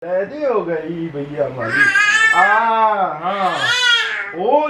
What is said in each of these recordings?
Ready हो गई भैया हमारी। हाँ oh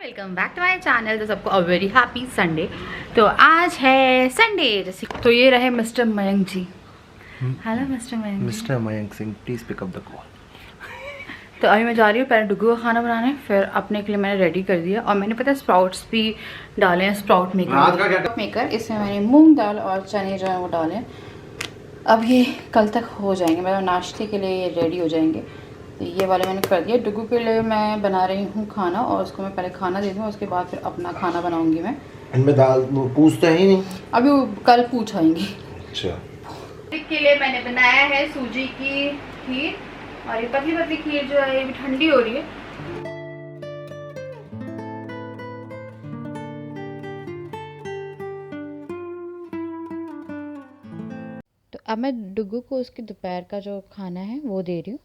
welcome back to my channel. तो सबको अ वेरी हैप्पी संडे। तो आज है संडे, जैसे तो ये रहे mister Mayank ji. Hello mister Mayank. Mister Mayank Singh please pick up the call. तो अभी मैं जा रही हूँ पहले डुगू का खाना बनाने, फिर अपने के लिए मैंने रेडी कर दिया। और मैंने पता है स्प्राउट्स भी डाले हैं, स्प्राउट मेकर। इसमें मैंने मूंग दाल और चने जो है वो डाले हैं। अब ये कल तक हो जाएंगे, मतलब नाश्ते के लिए ये रेडी हो जाएंगे। तो ये वाले मैंने कर दिया। डुगू के लिए मैं बना रही हूँ खाना, और उसको मैं पहले खाना दे दूँ, उसके बाद फिर अपना खाना बनाऊंगी मैं। इनमें दाल पूछते ही नहीं, अभी वो कल पूछाएंगी। अच्छा। के लिए मैंने बनाया है सूजी की खीर, और ये पतली पतली खीर जो है ये भी ठंडी हो रही है। तो अब मैं डुगू को उसके दोपहर का जो खाना है वो दे रही हूँ।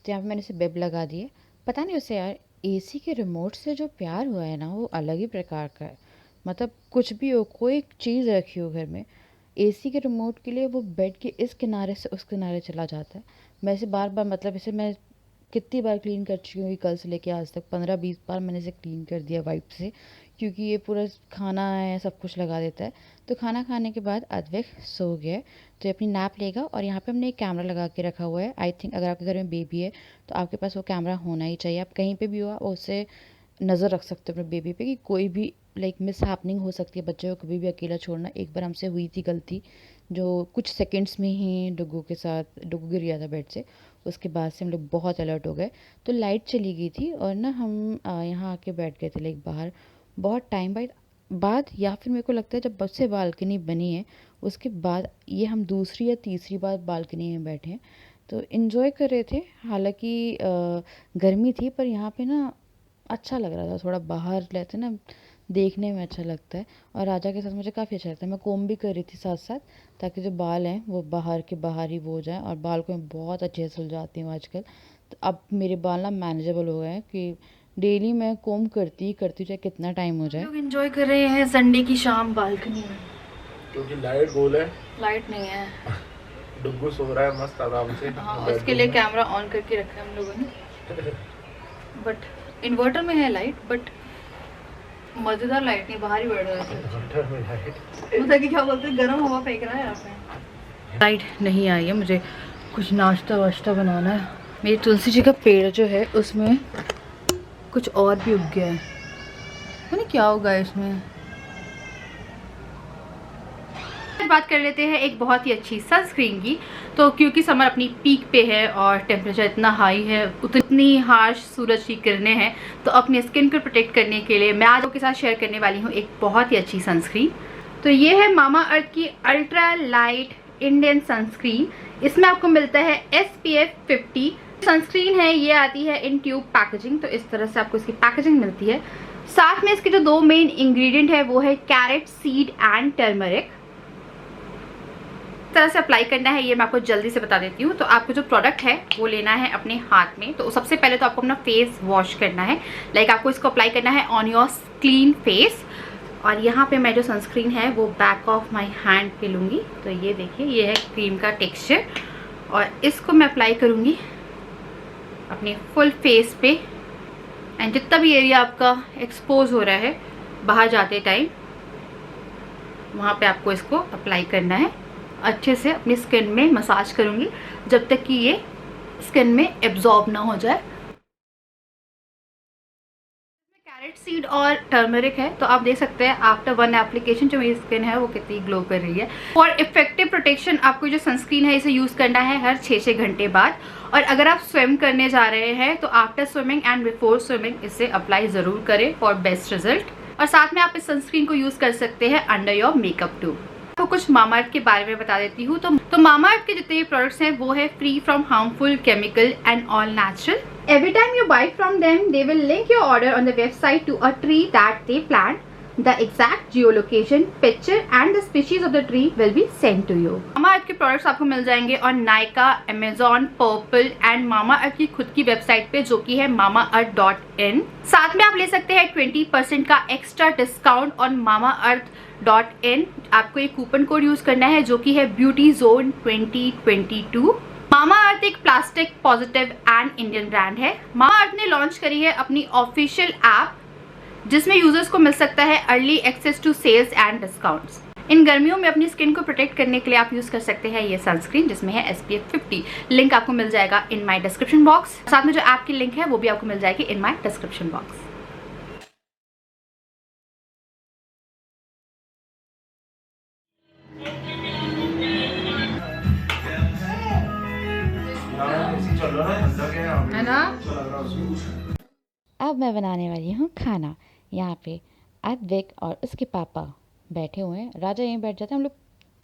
तो यहाँ पे मैंने इसे बेब लगा दिए। पता नहीं उसे यार एसी के रिमोट से जो प्यार हुआ है ना वो अलग ही प्रकार का है। मतलब कुछ भी हो, कोई चीज़ रखी हो घर में, एसी के रिमोट के लिए वो बेड के इस किनारे से उस किनारे चला जाता है। मैं इसे बार बार, मतलब इसे मैं कितनी बार क्लीन कर चुकी हूँ, कल से लेके आज तक 15-20 बार मैंने इसे क्लीन कर दिया वाइप से, क्योंकि ये पूरा खाना है सब कुछ लगा देता है। तो खाना खाने के बाद अद्वैक सो गया है, तो ये अपनी नैप लेगा। और यहाँ पे हमने एक कैमरा लगा के रखा हुआ है। आई थिंक अगर आपके घर में बेबी है तो आपके पास वो कैमरा होना ही चाहिए। आप कहीं पे भी हो आप उससे नज़र रख सकते हो अपने बेबी पे, कि कोई भी लाइक मिस हैपनिंग हो सकती है। बच्चे को कभी भी अकेला छोड़ना, एक बार हमसे हुई थी गलती, जो कुछ सेकंड्स में ही डुगू के साथ, डुगू गिर गया था बेड से। उसके बाद से हम लोग बहुत अलर्ट हो गए। तो लाइट चली गई थी और ना हम यहाँ आके बैठ गए थे लाइक बाहर, बहुत टाइम बाद या फिर मेरे को लगता है जब बस से बालकनी बनी है उसके बाद ये हम दूसरी या तीसरी बार बालकनी में बैठे हैं। तो इन्जॉय कर रहे थे। हालांकि गर्मी थी पर यहाँ पे ना अच्छा लग रहा था, थोड़ा बाहर रहते ना देखने में अच्छा लगता है। और राजा के साथ मुझे काफ़ी अच्छा लगता है। मैं कोम भी कर रही थी साथ साथ, ताकि जो बाल हैं वो बाहर के बाहर ही वो हो जाए। और बाल को मैं बहुत अच्छे से सुलझाती हूँ आजकल। तो अब मेरे बाल ना मैनेजेबल हो गए हैं कि डेली मैं कोम करती हूँ चाहे कितना टाइम हो जाए। लोग एंजॉय कर रहे हैं संडे की शाम बालकनी में, क्योंकि लाइट गोल है, लाइट नहीं है। डुग्गू सो रहा है मस्त आराम से। हाँ, उसके लिए कैमरा ऑन करके रखा है हम लोगों ने। बट इन्वर्टर में है लाइट, बट मजेदार लाइट नहीं, बाहर ही बैठ रहा है। मतलब कि क्या बोलते हैं, गर्म हवा फेंक रहा है यहाँ पे। लाइट नहीं आई है, मुझे कुछ नाश्ता वाश्ता बनाना है। मेरी तुलसी जी का पेड़ जो है उसमें कुछ और भी उग गया है, पता नहीं क्या होगा इसमें। बात कर लेते हैं एक बहुत ही अच्छी सनस्क्रीन की। तो क्योंकि समर अपनी पीक पे है और टेम्परेचर इतना हाई है, उतनी हार्श सूरज की किरणें हैं, तो अपनी स्किन को प्रोटेक्ट करने के लिए मैं आज आपके साथ शेयर करने वाली हूँ एक बहुत ही अच्छी सनस्क्रीन। तो ये है मामा अर्थ की अल्ट्रा लाइट इंडियन सनस्क्रीन। इसमें आपको मिलता है SPF 50। सनस्क्रीन है ये आती है इन ट्यूब पैकेजिंग, तो इस तरह से आपको इसकी पैकेजिंग मिलती है। साथ में इसके जो दो मेन इंग्रेडिएंट है वो है कैरेट सीड एंड टर्मरिक। तरह से अप्लाई करना है ये मैं आपको जल्दी से बता देती हूँ। तो आपको जो प्रोडक्ट है वो लेना है अपने हाथ में। तो सबसे पहले तो आपको अपना फेस वॉश करना है, लाइक आपको इसको अप्लाई करना है ऑन योर क्लीन फेस। और यहाँ पे मैं जो सनस्क्रीन है वो बैक ऑफ माय हैंड पे लूँगी। तो ये देखिए, ये है क्रीम का टेक्सचर, और इसको मैं अप्लाई करूँगी अपने फुल फेस पे। एंड जितना भी एरिया आपका एक्सपोज हो रहा है बाहर जाते टाइम, वहाँ पे आपको इसको अप्लाई करना है। अच्छे से अपनी स्किन में मसाज करूँगी जब तक कि ये स्किन में एब्जॉर्ब ना हो जाए। कैरेट सीड और टर्मरिक है। तो आप देख सकते हैं आफ्टर 1 एप्लीकेशन जो मेरी स्किन है वो कितनी ग्लो कर रही है। और इफेक्टिव प्रोटेक्शन आपको जो सनस्क्रीन है इसे यूज़ करना है हर 6-6 घंटे बाद। और अगर आप स्विम करने जा रहे हैं तो after swimming and before swimming इसे अप्लाई ज़रूर करें फॉर बेस्ट रिजल्ट। और साथ में आप इस सनस्क्रीन को यूज़ कर सकते हैं अंडर योर मेकअप टू। आपको कुछ मामाअर्थ के बारे में बता देती हूँ। तो मामाअर्थ के जितने भी प्रोडक्ट्स हैं वो है free from harmful chemical and all natural. Every time you buy from them, they will link your order on the website to a tree that they plant. The exact geolocation, picture and the species of the tree will be sent to you. Mamaearth के products आपको मिल जाएंगे और Nykaa, Amazon, purple and Mamaearth की खुद की website पे जो कि है mamaearth.in। साथ में आप ले सकते हैं 20% का एक्स्ट्रा डिस्काउंट ऑन mamaearth.in। आपको एक कूपन कोड यूज करना है जो कि है ब्यूटी जोन 2022। मामाअर्थ एक plastic positive and Indian brand है। मामाअर्थ ने लॉन्च करी है अपनी ऑफिशियल ऐप जिसमें यूजर्स को मिल सकता है early access to sales and discounts. इन गर्मियों में अपनी स्किन को प्रोटेक्ट करने के लिए आप यूज कर सकते हैं ये सनस्क्रीन जिसमें है SPF 50। लिंक आपको मिल जाएगा इन माई डिस्क्रिप्शन बॉक्स। साथ में जो ऐप की लिंक है वो भी आपको मिल जाएगी इन माई डिस्क्रिप्शन बॉक्स। चल रहा है ठंडा क्या है ना? चल रहा उसको। अब मैं बनाने वाली हूँ खाना। यहाँ पे अद्विक और उसके पापा बैठे हुए हैं। राजा यहीं बैठ जाते हैं। हम लोग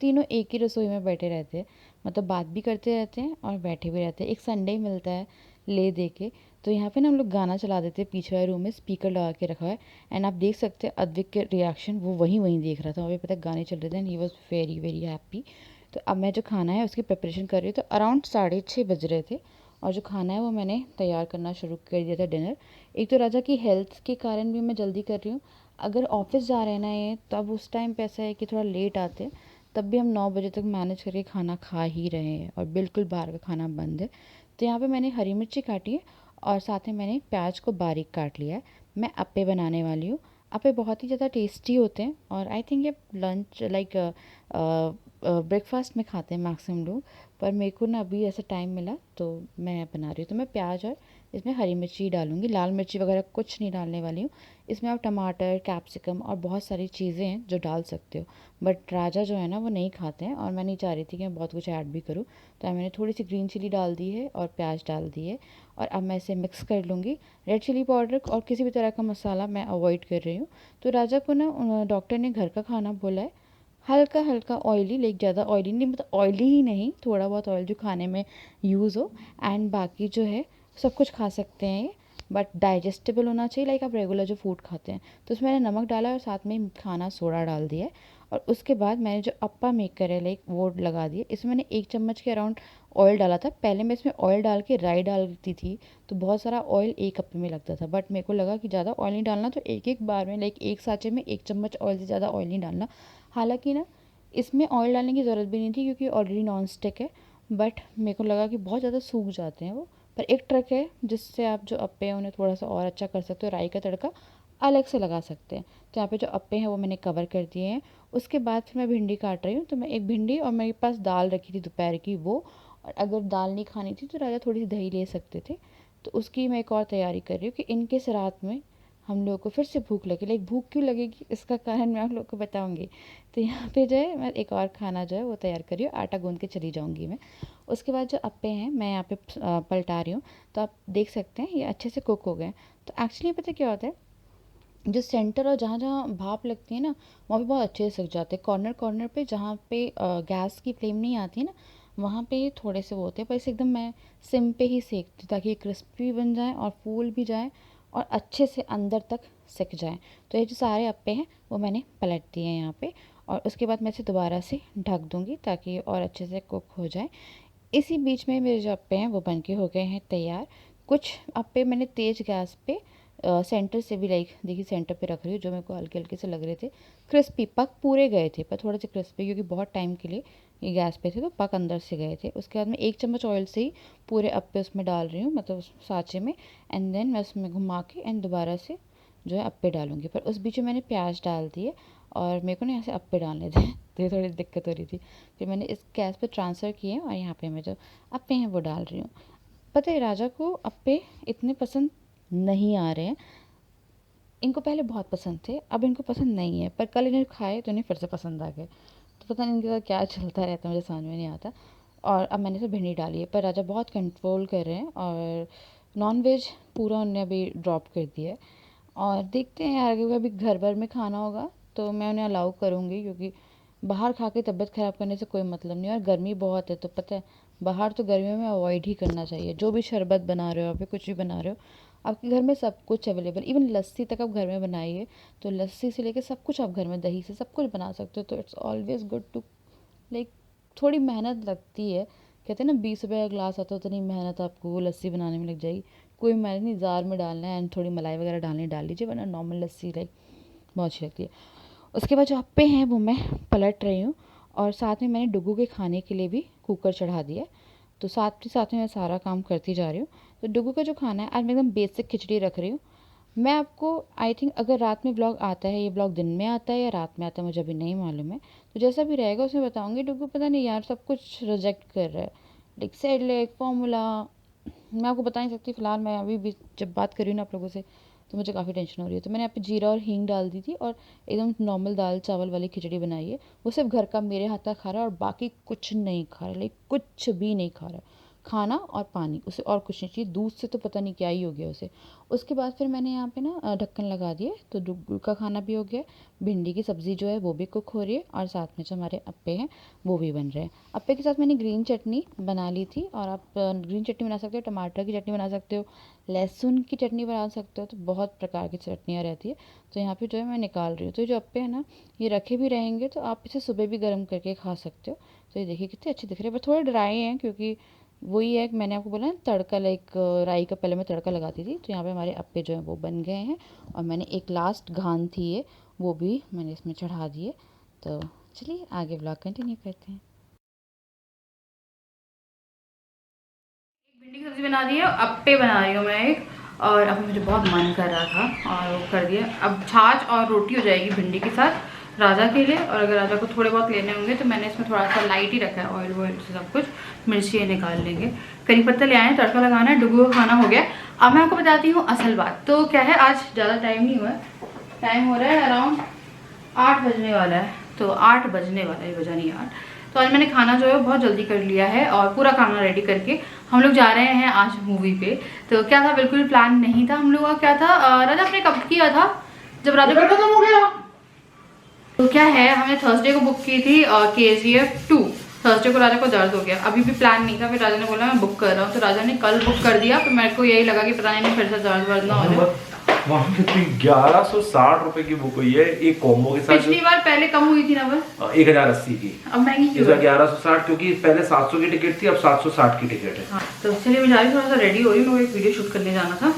तीनों एक ही रसोई में बैठे रहते हैं, मतलब बात भी करते रहते हैं और बैठे भी रहते हैं। एक संडे ही मिलता है ले दे के। तो यहाँ पे ना हम लोग गाना चला देते हैं। पीछे वाले रूम में स्पीकर लगा के रखा है एंड आप देख सकते हैं अद्विक के रिएक्शन, वो वहीं देख रहा था। मुझे पता है गाने चल रहे थे and he was very very happy. तो अब मैं जो खाना है उसकी प्रिपरेशन कर रही हूँ। तो अराउंड 6:30 बज रहे थे और जो खाना है वो मैंने तैयार करना शुरू कर दिया था, डिनर। एक तो राजा की हेल्थ के कारण भी मैं जल्दी कर रही हूँ। अगर ऑफिस जा रहे हैं ना ये, तो अब उस टाइम पे ऐसा है कि थोड़ा लेट आते हैं, तब भी हम 9 बजे तक मैनेज करके खाना खा ही रहे हैं और बिल्कुल बाहर का खाना बंद है। तो यहाँ पे मैंने हरी मिर्ची काटी है और साथ में मैंने प्याज को बारीक काट लिया है। मैं अप्पे बनाने वाली हूँ। अप्पे बहुत ही ज़्यादा टेस्टी होते हैं और आई थिंक ये लंच लाइक ब्रेकफास्ट में खाते हैं मैक्सिमम लोग, पर मेरे को ना अभी ऐसा टाइम मिला तो मैं बना रही हूँ। तो मैं प्याज और इसमें हरी मिर्ची डालूँगी, लाल मिर्ची वगैरह कुछ नहीं डालने वाली हूँ। इसमें आप टमाटर, कैप्सिकम और बहुत सारी चीज़ें हैं जो डाल सकते हो, बट राजा जो है ना वो नहीं खाते हैं और मैं नहीं चाह रही थी कि मैं बहुत कुछ ऐड भी करूँ। तो मैंने थोड़ी सी ग्रीन चिली डाल दी है और प्याज डाल दी है और अब मैं इसे मिक्स कर लूँगी। रेड चिली पाउडर और किसी भी तरह का मसाला मैं अवॉइड कर रही हूँ। तो राजा को ना डॉक्टर ने घर का खाना बोला है, हल्का हल्का ऑयली, लाइक ज़्यादा ऑयली नहीं, मतलब ऑयली ही नहीं, थोड़ा बहुत ऑयल जो खाने में यूज़ हो। एंड बाकी जो है सब कुछ खा सकते हैं ये, बट डाइजेस्टेबल होना चाहिए, लाइक आप रेगुलर जो फूड खाते हैं। तो उसमें मैंने नमक डाला और साथ में खाना सोडा डाल दिया है। और उसके बाद मैंने जो अप्पा मेकर है लाइक वो लगा दिए। इसमें मैंने 1 चम्मच के अराउंड ऑयल डाला था। पहले मैं इसमें ऑयल डाल के राई डालती थी तो बहुत सारा ऑयल एक अप्पे में लगता था, बट मेरे को लगा कि ज़्यादा ऑयल नहीं डालना, तो एक एक बार में लाइक एक साँचे में 1 चम्मच ऑयल से ज़्यादा ऑयल नहीं डालना। हालांकि ना इसमें ऑयल डालने की ज़रूरत भी नहीं थी क्योंकि ऑलरेडी नॉन स्टिक है, बट मेरे को लगा कि बहुत ज़्यादा सूख जाते हैं वो। पर एक ट्रिक है जिससे आप जो अप्पे हैं उन्हें थोड़ा सा और अच्छा कर सकते हो, राई का तड़का अलग से लगा सकते हैं। तो यहाँ पे जो अप्पे हैं वो मैंने कवर कर दिए हैं। उसके बाद फिर मैं भिंडी काट रही हूँ। तो मैं एक भिंडी और मेरे पास दाल रखी थी दोपहर की वो, और अगर दाल नहीं खानी थी तो राजा थोड़ी सी दही ले सकते थे। तो उसकी मैं एक और तैयारी कर रही हूँ कि इनकेस रात में हम लोगों को फिर से भूख लगे। लाइक भूख क्यों लगेगी इसका कारण मैं आप लोग को बताऊंगी। तो यहाँ पे जो है मैं एक और खाना जो है वो तैयार कर रही हूँ, आटा गूंद के चली जाऊँगी मैं। उसके बाद जो अप्पे हैं मैं यहाँ पे पलटा रही हूँ। तो आप देख सकते हैं ये अच्छे से कुक हो गए हैं। तो एक्चुअली पता क्या होता है, जो सेंटर और जहाँ जहाँ भाप लगती है ना वहाँ पे बहुत अच्छे से सिक जाते हैं। कॉर्नर कॉर्नर पे जहाँ पे गैस की फ्लेम नहीं आती है ना वहाँ पे थोड़े से वो होते हैं, पर इसे एकदम मैं सिम पे ही सेकती हूँ ताकि ये क्रिस्पी बन जाए और फूल भी जाए और अच्छे से अंदर तक सिक जाए। तो ये जो सारे अप्पे हैं वो मैंने पलट दिए हैं यहाँ पे, और उसके बाद मैं इसे दोबारा से ढक दूँगी ताकि ये और अच्छे से कुक हो जाए। इसी बीच में मेरे जो अप्पे हैं वो बन के हो गए हैं तैयार। कुछ अप्पे मैंने तेज़ गैस पे सेंटर से भी, लाइक देखिए सेंटर पे रख रही हूँ, जो मेरे को हल्के हल्के से लग रहे थे क्रिस्पी, पक पूरे गए थे पर थोड़े से क्रिस्पी, क्योंकि बहुत टाइम के लिए ये गैस पे थे तो पक अंदर से गए थे। उसके बाद मैं 1 चम्मच ऑयल से ही पूरे अप्पे उसमें डाल रही हूँ, मतलब उस साँचे में, एंड देन मैं उसमें घुमा के एंड दोबारा से जो है अप्पे डालूंगी। पर उस बीच में मैंने प्याज डाल दिए और मेरे को ना यहाँ से अप्पे डालने थे तो ये थोड़ी दिक्कत हो रही थी। फिर मैंने इस गैस पर ट्रांसफ़र किए और यहाँ पर मैं जो अप्पे हैं वो डाल रही हूँ। पता है राजा को अप्पे इतने पसंद नहीं आ रहे हैं, इनको पहले बहुत पसंद थे, अब इनको पसंद नहीं है, पर कल इन्हें खाए तो इन्हें फिर से पसंद आ गए। तो पता नहीं इनके साथ क्या चलता रहता है, मुझे समझ में नहीं आता। और अब मैंने इसे भिंडी डाली है, पर राजा बहुत कंट्रोल कर रहे हैं और नॉन वेज पूरा उन्होंने अभी ड्रॉप कर दिया है। और देखते हैं यार, अगर अभी घर भर में खाना होगा तो मैं उन्हें अलाउ करूँगी, क्योंकि बाहर खा के तबीयत ख़राब करने से कोई मतलब नहीं है। और गर्मी बहुत है, तो पता है बाहर तो गर्मियों में अवॉइड ही करना चाहिए। जो भी शरबत बना रहे हो या फिर कुछ भी बना रहे हो, आपके घर में सब कुछ अवेलेबल, इवन लस्सी तक आप घर में बनाइए, तो लस्सी से लेके सब कुछ आप घर में, दही से सब कुछ बना सकते हो। तो it's always good to like, थोड़ी मेहनत लगती है, कहते हैं ना 20 रुपये का ग्लास आता है, उतनी मेहनत आपको वो लस्सी बनाने में लग जाएगी। कोई मेहनत नहीं, जार में डालना है एंड थोड़ी मलाई वगैरह डालनी डाल लीजिए, वरना नॉर्मल लस्सी लाइक बहुत अच्छी लगती है। उसके बाद जो अप्पे हैं वो मैं पलट रही हूँ, और साथ में मैंने डुगू के खाने के लिए भी कुकर चढ़ा दिया। तो साथ ही साथ में मैं सारा काम करती जा रही हूँ। तो डुगू का जो खाना है, आज मैं एकदम बेसिक खिचड़ी रख रही हूँ। मैं आपको आई थिंक अगर रात में व्लॉग आता है, ये व्लॉग दिन में आता है या रात में आता है मुझे अभी नहीं मालूम है, तो जैसा भी रहेगा उसमें बताऊँगी। डुगू पता नहीं यार सब कुछ रिजेक्ट कर रहा है, लाइक सेरेलैक फार्मूला, मैं आपको बता नहीं सकती। फ़िलहाल मैं अभी भी जब बात कर रही हूँ ना आप लोगों से, तो मुझे काफ़ी टेंशन हो रही है। तो मैंने यहाँ पे जीरा और हींग डाल दी थी और एकदम नॉर्मल दाल चावल वाली खिचड़ी बनाई है। वो सिर्फ घर का मेरे हाथ का खा रहा है और बाकी कुछ नहीं खा रहा, लाइक कुछ भी नहीं खा रहा। खाना और पानी, उसे और कुछ नहीं चाहिए। दूध से तो पता नहीं क्या ही हो गया उसे। उसके बाद फिर मैंने यहाँ पे ना ढक्कन लगा दिए, तो डुगू का खाना भी हो गया। भिंडी की सब्ज़ी जो है वो भी कुक हो रही है, और साथ में जो हमारे अप्पे हैं वो भी बन रहे हैं। अप्पे के साथ मैंने ग्रीन चटनी बना ली थी, और आप ग्रीन चटनी बना सकते हो, टमाटर की चटनी बना सकते हो, लहसुन की चटनी बना सकते हो, तो बहुत प्रकार की चटनियाँ रहती है। तो यहाँ पे जो है मैं निकाल रही हूँ। तो जो अप्पे हैं ना, ये रखे भी रहेंगे तो आप इसे सुबह भी गर्म करके खा सकते हो। तो ये देखिए कितने अच्छे दिख रहे हैं, पर थोड़े ड्राई हैं, क्योंकि वही है कि मैंने आपको बोला ना तड़का, लाइक राई का पहले मैं तड़का लगाती थी। तो यहाँ पे हमारे अप्पे जो हैं वो बन गए हैं, और मैंने एक लास्ट घान थी है वो भी मैंने इसमें चढ़ा दी है। तो चलिए आगे व्लॉग कंटिन्यू करते हैं। भिंडी की सब्जी बना दी है, अप्पे बना रही हूँ मैं एक, और अब मुझे बहुत मन कर रहा था और वो कर दिया। अब छाछ और रोटी हो जाएगी भिंडी के साथ राजा के लिए, और अगर राजा को थोड़े बहुत लेने होंगे तो मैंने इसमें थोड़ा सा लाइट ही रखा है, ऑयल वॉयल से सब कुछ। मिर्ची निकाल लेंगे, करी पत्ता ले आए, तड़का लगाना है, डुगू का खाना हो गया। अब मैं आपको बताती हूँ असल बात। तो क्या है, आज ज़्यादा टाइम नहीं हुआ है, टाइम हो रहा है अराउंड 8 बजने वाला है। तो 8 बजने वाला है, बजा नहीं 8। तो आज मैंने खाना जो है बहुत जल्दी कर लिया है, और पूरा खाना रेडी करके हम लोग जा रहे हैं आज मूवी पे। तो क्या था, बिल्कुल प्लान नहीं था हम लोगों का। क्या था, राजा आपने कब किया था, जब राजा खत्म हो गया। तो क्या है, हमने थर्सडे को बुक की थी KGF 2। थर्सडे को राजा को दर्द हो गया, अभी भी प्लान नहीं था। फिर राजा ने बोला मैं बुक कर रहा हूँ, तो राजा ने कल बुक कर दिया। फिर मेरे को यही लगा कि पता नहीं फिर से दर्द वर्द ना हो जाए। वहाँ पे 1160 रुपए की बुक हुई है एक कॉम्बो के साथ। पिछली बार पहले कम हुई थी ना, बस 1080 की, अब महंगी इस बार 1160, क्योंकि पहले 700 की टिकट थी, अब 760 की टिकट है। हाँ, तो चलिए मैं जा रही हूँ, थोड़ा सा रेडी हो रही हूँ, एक वीडियो शूट करने जाना था।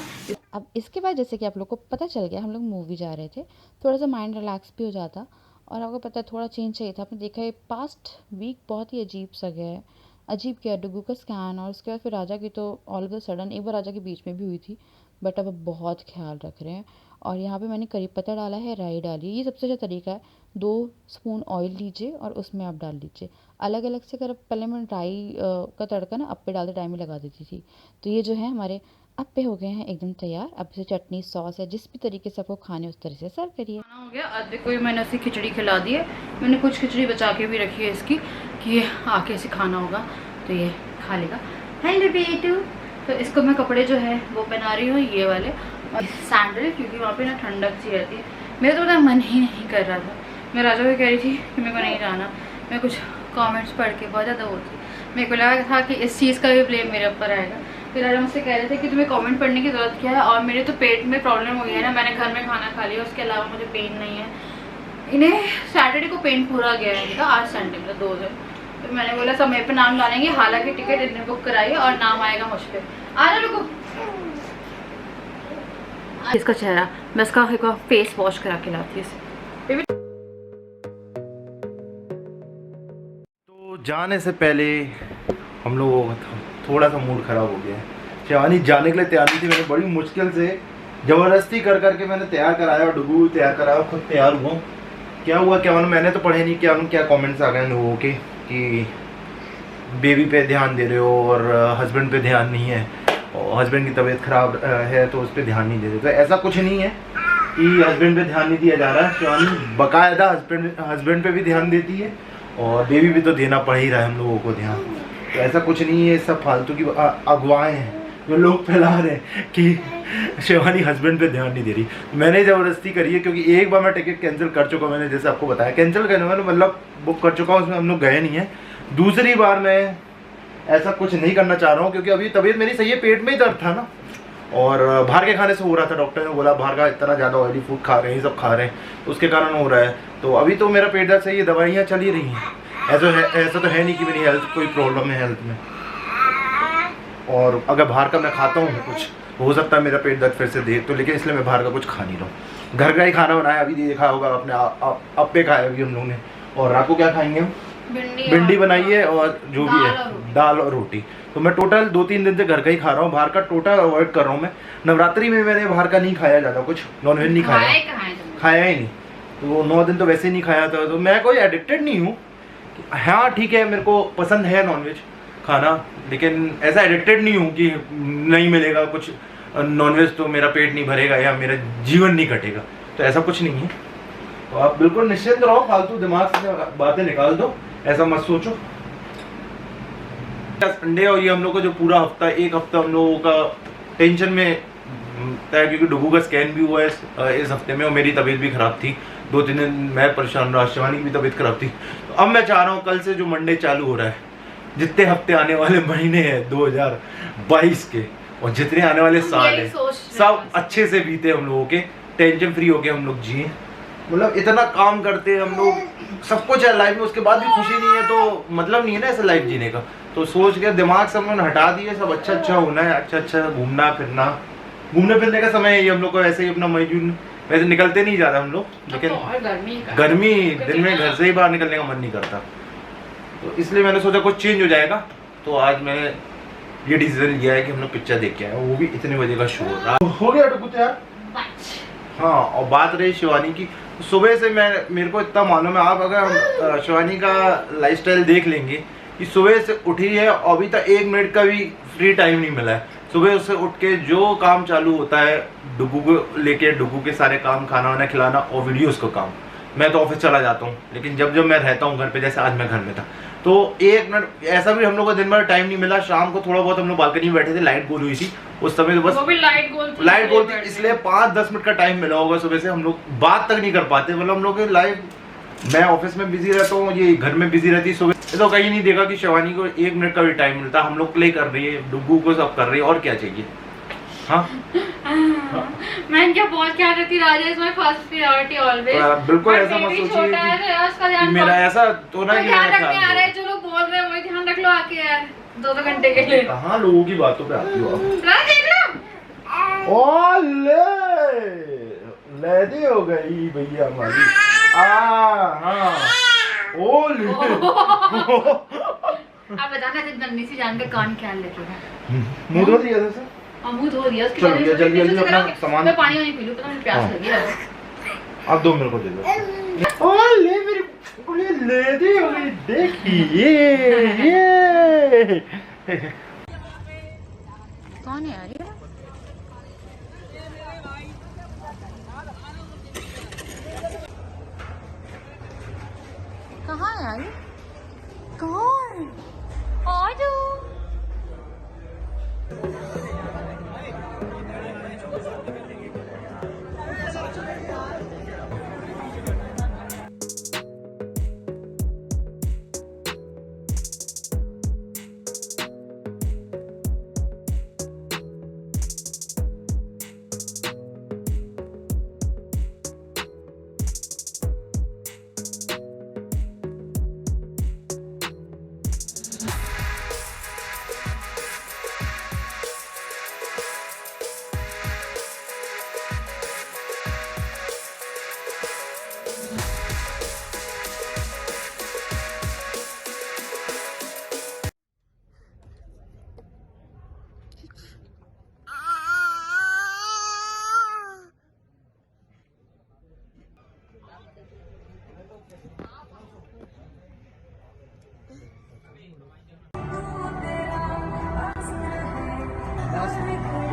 अब इसके बाद जैसे कि आप लोग को पता चल गया, हम लोग मूवी जा रहे थे, थोड़ा सा माइंड रिलैक्स भी हो जाता, और आपको पता है थोड़ा चेंज चाहिए था। आपने देखा है पास्ट वीक बहुत ही अजीब सा गया है। अजीब क्या, डुगू का स्कैन, और उसके बाद फिर राजा की तो ऑल ऑफ द सडन, एक बार राजा के बीच में भी हुई थी, बट अब बहुत ख्याल रख रहे हैं। और यहाँ पे मैंने करी पत्ता डाला है, राई डाली, ये सबसे अच्छा तरीका है। 2 स्पून ऑयल लीजिए और उसमें आप डाल लीजिए। अलग अलग से, अगर पहले मैं राई का तड़का ना अप्पे डालते टाइम ही लगा देती थी। तो ये जो है हमारे अप्पे हो गए हैं एकदम तैयार। अब इसे चटनी सॉस है, जिस भी तरीके से आपको खाने उस तरीके से सर्व करिए। खाना हो गया, आधे को मैंने ऐसी खिचड़ी खिला दी है। मैंने कुछ खिचड़ी बचा के भी रखी है इसकी, कि ये आके इसे खाना होगा तो ये खा लेगा। हेलो बेटू। तो इसको मैं कपड़े जो है वो पहना रही हूँ, ये वाले और सैंडल, क्योंकि वहाँ पे ना ठंडक सी रहती है। मेरा तो मन ही नहीं कर रहा था। मैं राजा को कह रही थी कि मेरे को नहीं जाना। मैं कुछ कमेंट्स पढ़ के बहुत ज़्यादा होती, मेरे को लगा था कि इस चीज़ का भी ब्लेम मेरे ऊपर आएगा। फिर राजा मुझसे कह रहे थे कि तुम्हें कमेंट पढ़ने की ज़रूरत क्या है, और मेरे तो पेट में प्रॉब्लम हो गई है ना, मैंने घर में खाना खा लिया, उसके अलावा मुझे पेन नहीं है। इन्हें सैटरडे को पेन पूरा गया है इनका, आज संडे मतलब 2 दिन। तो मैंने बोला समय पे नाम डालेंगे, हालांकि टिकट इन्हें बुक कराई है और नाम आएगा मुझ पर। आ रहा रुको, इसका चेहरा मैं इसका एक फेस वॉश करा के लाती हूँ। तो जाने से पहले हम लोगों का थोड़ा सा मूड खराब हो गया है। शिवानी जाने के लिए तैयार नहीं थी, मैंने बड़ी मुश्किल से ज़बरदस्ती कर करके मैंने तैयार कराया, और डुगू तैयार कराया, खुद तैयार हुआ। क्या हुआ क्या मालूम, मैंने तो पढ़े नहीं, क्या कमेंट्स आ गए लोगों के कि बेबी पे ध्यान दे रहे हो और हस्बैंड पे ध्यान नहीं है, और हस्बैंड की तबीयत ख़राब है तो उस पर ध्यान नहीं दे रहे। तो ऐसा कुछ नहीं है, कि हस्बैंड पे ध्यान नहीं दिया जा रहा है। शिवानी बकायदा हस्बैंड पे भी ध्यान देती है और बेबी भी तो देना पड़ ही रहा है हम लोगों को ध्यान। तो ऐसा कुछ नहीं है, सब फालतू की अगवाएं हैं जो लोग फैला रहे हैं कि शिवानी हस्बैंड पे ध्यान नहीं दे रही। मैंने ज़बरदस्ती करी है क्योंकि एक बार मैं टिकट कैंसिल कर चुका हूँ, मैंने जैसे आपको बताया कैंसिल करने वाला मतलब बुक कर चुका हूँ, उसमें हम लोग गए नहीं हैं। दूसरी बार मैं ऐसा कुछ नहीं करना चाह रहा हूँ क्योंकि अभी तबीयत मेरी सही है, पेट में ही दर्द था ना और बाहर के खाने से हो रहा था। डॉक्टर ने बोला बाहर का इतना ज़्यादा ऑयली फूड खा रहे हैं, सब खा रहे हैं तो उसके कारण हो रहा है। तो अभी तो मेरा पेट दर्द सही है, दवाइयाँ चल ही रही हैं। ऐसा तो है नहीं कि मेरी हेल्थ कोई प्रॉब्लम है हेल्थ में, और अगर बाहर का मैं खाता हूँ कुछ हो सकता है मेरा पेट दर्द फिर से दे, तो लेकिन इसलिए मैं बाहर का कुछ खा नहीं रहा हूँ। घर का ही खाना बनाया, अभी देखा होगा अपने अप्पे खाए अभी हम लोगों ने। और रात को क्या खाएंगे हम? भिंडी बनाई है और जो भी है दाल और रोटी। तो मैं टोटल 2-3 दिन से घर का ही खा रहा हूँ, बाहर का टोटल अवॉइड कर रहा हूँ मैं। नवरात्रि में मैंने बाहर का नहीं खाया ज़्यादा, कुछ नॉनवेज नहीं खाया ही नहीं। तो 9 दिन तो वैसे ही नहीं खाया था। तो मैं कोई एडिक्टेड नहीं हूँ, हाँ ठीक है मेरे को पसंद है नॉनवेज खाना, लेकिन ऐसा एडिक्टेड नहीं हूँ कि नहीं मिलेगा कुछ नॉनवेज तो मेरा पेट नहीं भरेगा या मेरा जीवन नहीं कटेगा। तो ऐसा कुछ नहीं है। तो आप बिल्कुल निश्चिंत रहो, फालतू दिमाग से बातें निकाल दो, ऐसा मत सोचो। संडे और ये हम लोग को जो पूरा हफ्ता, एक हफ्ता हम लोगों का टेंशन में था क्योंकि डुगू का स्कैन भी हुआ है इस हफ्ते में और मेरी तबीयत भी खराब थी। 2-3 दिन मैं परेशान रहा, शिवानी की भी तबीयत खराब थी। तो अब मैं चाह रहा हूँ कल से जो मंडे चालू हो रहा है, जितने हफ्ते आने वाले महीने हैं 2022 के और जितने आने वाले साल हैं सब अच्छे से बीते हम लोगों के, टेंशन फ्री होके हम लोग जिए। मतलब इतना काम करते हैं हम लोग, सब कुछ है लाइफ में, उसके बाद भी खुशी नहीं है तो मतलब नहीं है ना ऐसा लाइफ जीने का। तो सोच के दिमाग से हमने हटा दिए, सब अच्छा होना है, अच्छा घूमना फिरना। घूमने फिरने का समय है ये हम लोग को, ऐसे ही अपना मई जून वैसे निकलते नहीं ज़्यादा हम लोग, लेकिन गर्मी दिन में घर से ही बाहर निकलने का मन नहीं करता। तो इसलिए मैंने सोचा कुछ चेंज हो जाएगा। तो आज मैंने ये डिसीजन लिया है कि हम लोग पिक्चर देख के आए, वो भी इतने बजे का शो हो गया टुकु यार। हाँ, और बात रही शिवानी की, सुबह से मेरे को इतना मालूम है, आप अगर शिवानी का लाइफस्टाइल देख लेंगे कि सुबह से उठी है और अभी तक 1 मिनट का भी फ्री टाइम नहीं मिला है। सुबह से उठ के जो काम चालू होता है, डुगू को लेके डुगू के सारे काम, खाना वाना खिलाना और वीडियोस का काम। मैं तो ऑफिस चला जाता हूँ, लेकिन जब मैं रहता हूँ घर पे, जैसे आज मैं घर में था तो 1 मिनट ऐसा भी हम लोग को दिन भर टाइम नहीं मिला। शाम को थोड़ा बहुत हम लोग बालकनी में बैठे थे, लाइट गोल हुई थी उस समय, तो बस वो भी लाइट गोल थी इसलिए 5-10 मिनट का टाइम मिला होगा। सुबह से हम लोग बात तक नहीं कर पाते, मतलब हम लोग की लाइफ, मैं ऑफिस में बिजी रहता हूँ, ये घर में बिजी रहती है। सुबह तो कहीं नहीं देखा कि शिवानी को 1 मिनट का भी टाइम मिलता। हम लोग प्ले कर रही है, डुगू को सब कर रही है, और क्या चाहिए। हाँ मैं क्या बहुत ख्याल रखती, Raja is my first priority always. बिल्कुल ऐसा मत सोचिए कि मेरा ऐसा तो ना कि ध्यान रखने आ रहे हैं, जो लोग बोल रहे हैं वही ध्यान रख लो आके यार 2 घंटे के लिए। कहाँ लोगों की बातों पे आती हो आप। देख लो ओ ले हो गई भैया हमारी। हाँ ओ ले आप बताना नन्ही सी जान का कान ख्याल रखिएगा। मुंह धो दिया था मुंह धो दिया उसके बाद जल्दी अपना सामान, मैं पानी वानी पी लूं, पता नहीं प्यास लगी है। अब 2 मिनट को दे दो। ओ ले मेरी ले दी हो गई, देखिए ये कौन है यार ये? कहाँ है यार? कौन? आ जाओ।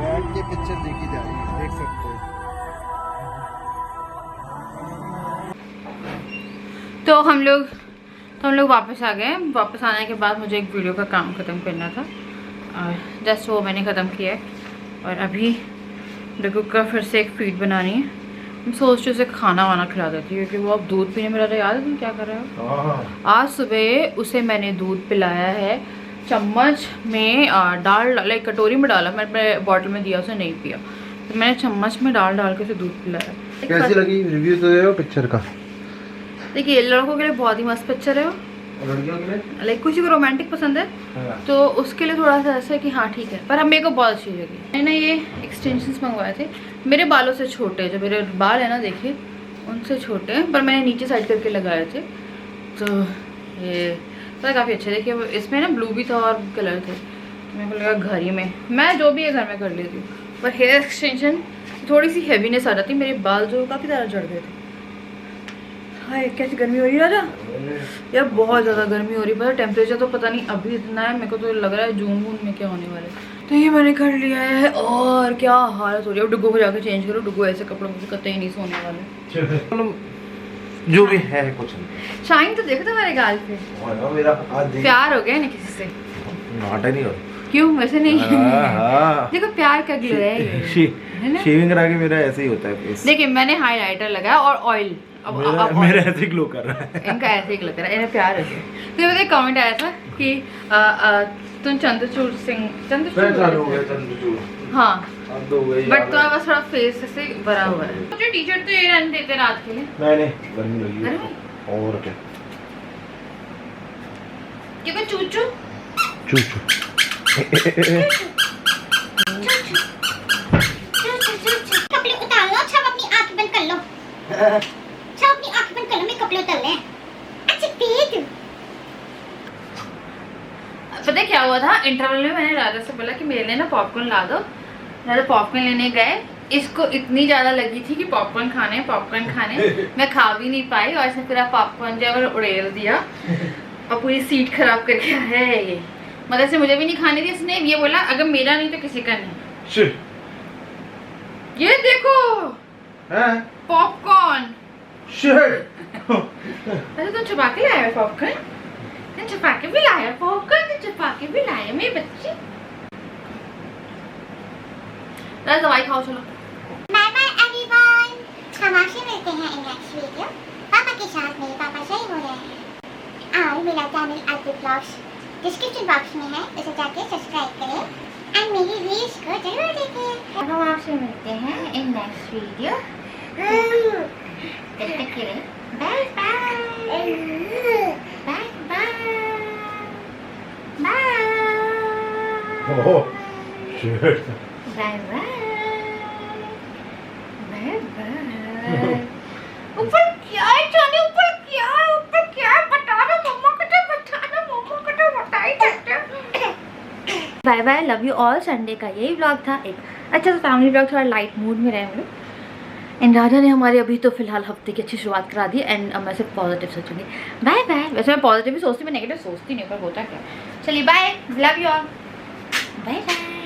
बैठ के पिक्चर देखी जा रही है, देख सकते हो। तो हम लोग वापस आ गए। वापस आने के बाद मुझे एक वीडियो का काम ख़त्म करना था और जस्ट वो मैंने ख़त्म किया है। और अभी डुगू का फिर से एक फीड बनानी है। मैं सोच रही हूँ उसे खाना वाना खिला देती हूँ क्योंकि वो अब दूध पीने में रहा। याद है तुम क्या कर रहे हो? आज सुबह उसे मैंने दूध पिलाया है, चम्मच में डाल लाइक कटोरी में डाला, मैंने बॉटल में दिया, उसे नहीं पिया, तो मैंने चम्मच में डाल के उसे दूध पिलाया। कैसी लगी? रिव्यू तो दे रहे हो पिक्चर का। देखिए लड़कों के लिए बहुत ही मस्त पिक्चर है वो, लड़कियों के लिए लाइक किसी को रोमांटिक पसंद है तो उसके लिए थोड़ा सा ऐसा है कि हाँ ठीक है, पर हम मेरे को बहुत अच्छी लगी। मैंने ये एक्सटेंशंस मंगवाए थे, मेरे बालों से छोटे, जो मेरे बाल है ना देखिए उनसे छोटे हैं, पर मैंने नीचे साइड करके लगाए थे। तो ये तो काफ़ी अच्छे। देखिए इसमें ना ब्लू भी था और कलर थे, तो मेरे को लगा घर ही में मैं जो भी है घर में कर लेती हूँ। पर हेयर एक्सटेंशन थोड़ी सी हैवीनेस आ जाती, मेरे बाल जो काफ़ी ज़्यादा झड़ गए थे। हाय कैसी गर्मी हो रही है राजा यार, बहुत ज़्यादा गर्मी हो रही है। पता टेम्परेचर तो पता नहीं अभी इतना है, मेरे को तो लग रहा है जून में क्या होने वाला है। तो ये मैंने कर लिया है और क्या हालत हो रही है। अब डुगू को जाकर चेंज करो, डुगू ऐसे कपड़ों में कतई नहीं सोने वाले। जो भी है कुछ नहीं। शाइन तो देखो तुम्हारे गाल पे, मेरा आज प्यार हो गया ना किसी से? नाटा नहीं हो। क्यों वैसे नहीं? हाँ। देखो प्यार का ग्लो है ना। शेविंग करा के मेरा ऐसे ही होता है फेस। देखिए मैंने हाइलाइटर लगाया और ऑयल, अब मेरा ऐसे ग्लो कर रहा है। इनका ऐसे ही लग रहा है, इन्हें प्यार हो गया। तो मुझे कमेंट आया था कि तुम चंद्रचूड़ सिंह हाँ, बट तो बस थोड़ा फेस से भरा हुआ है। मुझे टी शर्ट तो ये रहने देते रात के लिए। नहीं गर्मी लगी और क्या क्योंकि चूचू कपड़े उतार लो, अच्छा अपनी आंखें बंद कर लो, अच्छा अपनी आंखें बंद कर लो, मैं कपड़े उतार ले। अच्छा पेट पता क्या हुआ था, इंटरवल में मैंने राजा से बोला कि मेरे लिए ना पॉपकॉर्न ला दो। राजा पॉपकॉर्न लेने गए, इसको इतनी ज़्यादा लगी थी कि पॉपकॉर्न खाने मैं खा भी नहीं पाई और इसने पूरा पॉपकॉर्न जो है उड़ेल दिया और पूरी सीट खराब करके आया है ये। मतलब से मुझे भी नहीं खाने दी इसने, ये बोला अगर मेरा नहीं तो किसी का नहीं। ये देखो पॉपकॉर्न। अरे तुम छुपा के लाया पॉपकॉर्न, तुम छुपा के भी लाया पॉपकॉर्न, तुम छुपा के भी लाया मेरे बच्चे। दवाई खाओ चलो। बाय बाय एवरीवन, हम आपसे मिलते हैं इन नेक्स्ट वीडियो। पापा के साथ मेरे पापा सही हो रहे हैं और मेरा चैनल आरती ब्लॉग्स डिस्क्रिप्शन बॉक्स में है, उसे जाके सब्सक्राइब करें एंड मेरी रील्स को जरूर देखें। हम आपसे मिलते हैं इन नेक्स्ट वीडियो। तब तक के लिए bye bye bye bye bye. ऊपर क्या है जाने, ऊपर क्या है बता दो मम्मा को, तो बता दो मम्मा को, तो बता ही देते। Bye bye, love you all. Sunday का यही व्लॉग था, एक अच्छा सा फैमिली व्लॉग, थोड़ा लाइट मूड में रहे हम लोग। एंड राजा ने हमारे अभी तो फिलहाल हफ्ते की अच्छी शुरुआत करा दी एंड अब मैं सिर्फ पॉजिटिव सोचूंगी। Bye bye. वैसे मैं पॉजिटिव ही सोचती, मैं नेगेटिव सोचती नहीं, पर होता क्या। चलिए bye, love you all, bye bye.